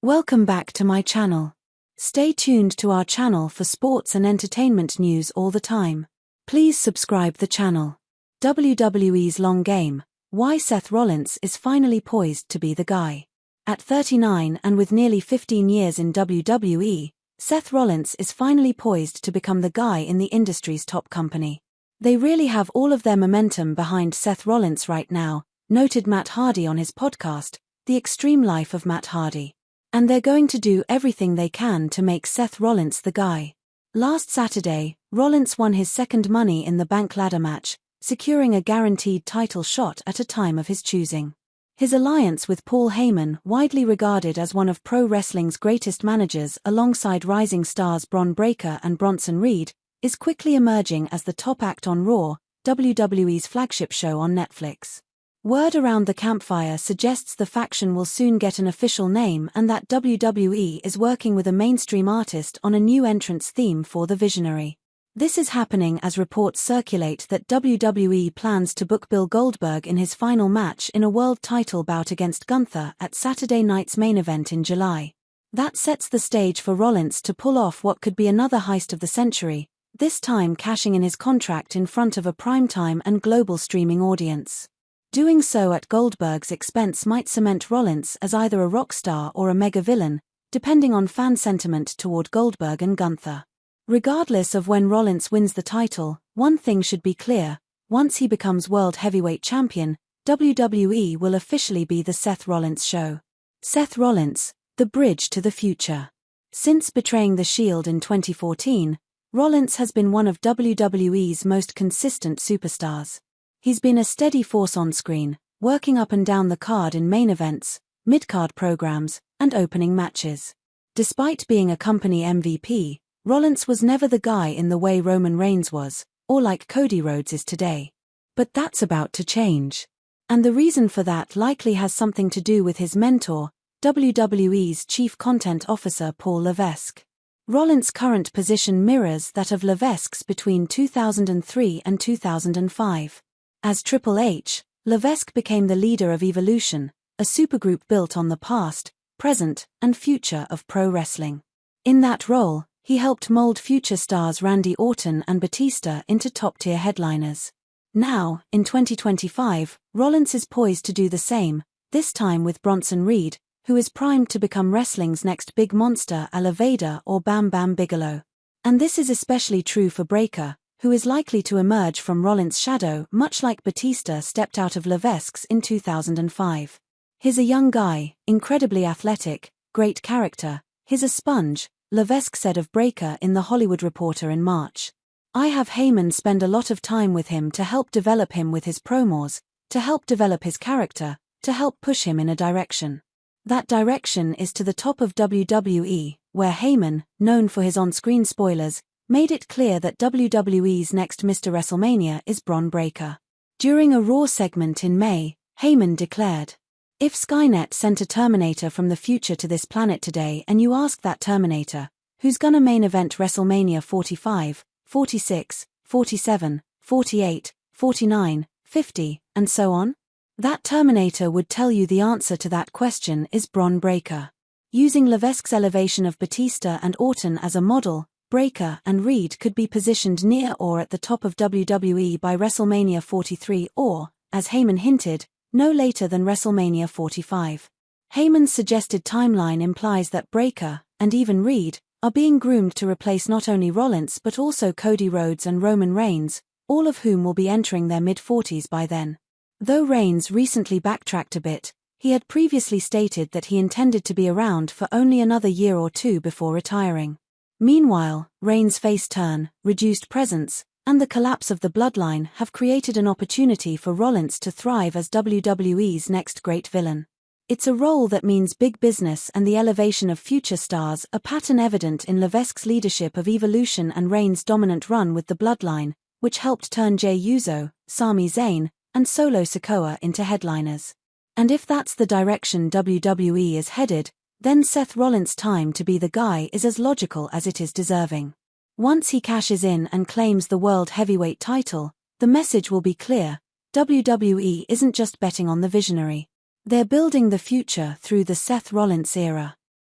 Welcome back to my channel. Stay tuned to our channel for sports and entertainment news all the time. Please subscribe the channel. WWE's long game, why Seth Rollins is finally poised to be the guy. At 39 and with nearly 15 years in WWE, Seth Rollins is finally poised to become the guy in the industry's top company. They really have all of their momentum behind Seth Rollins right now, noted Matt Hardy on his podcast, The Extreme Life of Matt Hardy. And they're going to do everything they can to make Seth Rollins the guy. Last Saturday, Rollins won his second Money in the Bank ladder match, securing a guaranteed title shot at a time of his choosing. His alliance with Paul Heyman, widely regarded as one of pro wrestling's greatest managers alongside rising stars Bron Breakker and Bronson Reed, is quickly emerging as the top act on Raw, WWE's flagship show on Netflix. Word around the campfire suggests the faction will soon get an official name and that WWE is working with a mainstream artist on a new entrance theme for the Visionary. This is happening as reports circulate that WWE plans to book Bill Goldberg in his final match in a world title bout against Gunther at Saturday night's main event in July. That sets the stage for Rollins to pull off what could be another heist of the century, this time cashing in his contract in front of a primetime and global streaming audience. Doing so at Goldberg's expense might cement Rollins as either a rock star or a mega villain, depending on fan sentiment toward Goldberg and Gunther. Regardless of when Rollins wins the title, one thing should be clear: once he becomes World Heavyweight Champion, WWE will officially be the Seth Rollins show. Seth Rollins, the bridge to the future. Since betraying the Shield in 2014, Rollins has been one of WWE's most consistent superstars. He's been a steady force on screen, working up and down the card in main events, mid-card programs, and opening matches. Despite being a company MVP, Rollins was never the guy in the way Roman Reigns was, or like Cody Rhodes is today. But that's about to change. And the reason for that likely has something to do with his mentor, WWE's Chief Content Officer Paul Levesque. Rollins' current position mirrors that of Levesque's between 2003 and 2005. As Triple H, Levesque became the leader of Evolution, a supergroup built on the past, present, and future of pro wrestling. In that role, he helped mold future stars Randy Orton and Batista into top-tier headliners. Now, in 2025, Rollins is poised to do the same, this time with Bronson Reed, who is primed to become wrestling's next big monster a la Vader or Bam Bam Bigelow. And this is especially true for Breakker, who is likely to emerge from Rollins' shadow much like Batista stepped out of Levesque's in 2005. He's a young guy, incredibly athletic, great character, he's a sponge, Levesque said of Breakker in The Hollywood Reporter in March. I have Heyman spend a lot of time with him to help develop him with his promos, to help develop his character, to help push him in a direction. That direction is to the top of WWE, where Heyman, known for his on-screen spoilers, made it clear that WWE's next Mr. WrestleMania is Bron Breakker. During a Raw segment in May, Heyman declared, "If Skynet sent a Terminator from the future to this planet today and you ask that Terminator, who's gonna main event WrestleMania 45, 46, 47, 48, 49, 50, and so on? That Terminator would tell you the answer to that question is Bron Breakker." Using Levesque's elevation of Batista and Orton as a model, Breakker and Reed could be positioned near or at the top of WWE by WrestleMania 43 or, as Heyman hinted, no later than WrestleMania 45. Heyman's suggested timeline implies that Breakker, and even Reed, are being groomed to replace not only Rollins but also Cody Rhodes and Roman Reigns, all of whom will be entering their mid-40s by then. Though Reigns recently backtracked a bit, he had previously stated that he intended to be around for only another year or two before retiring. Meanwhile, Reigns' face turn, reduced presence, and the collapse of the bloodline have created an opportunity for Rollins to thrive as WWE's next great villain. It's a role that means big business and the elevation of future stars, a pattern evident in Levesque's leadership of Evolution and Reigns' dominant run with the bloodline, which helped turn Jey Uso, Sami Zayn, and Solo Sikoa into headliners. And if that's the direction WWE is headed, then Seth Rollins' time to be the guy is as logical as it is deserving. Once he cashes in and claims the World Heavyweight title, the message will be clear: WWE isn't just betting on the Visionary. They're building the future through the Seth Rollins era.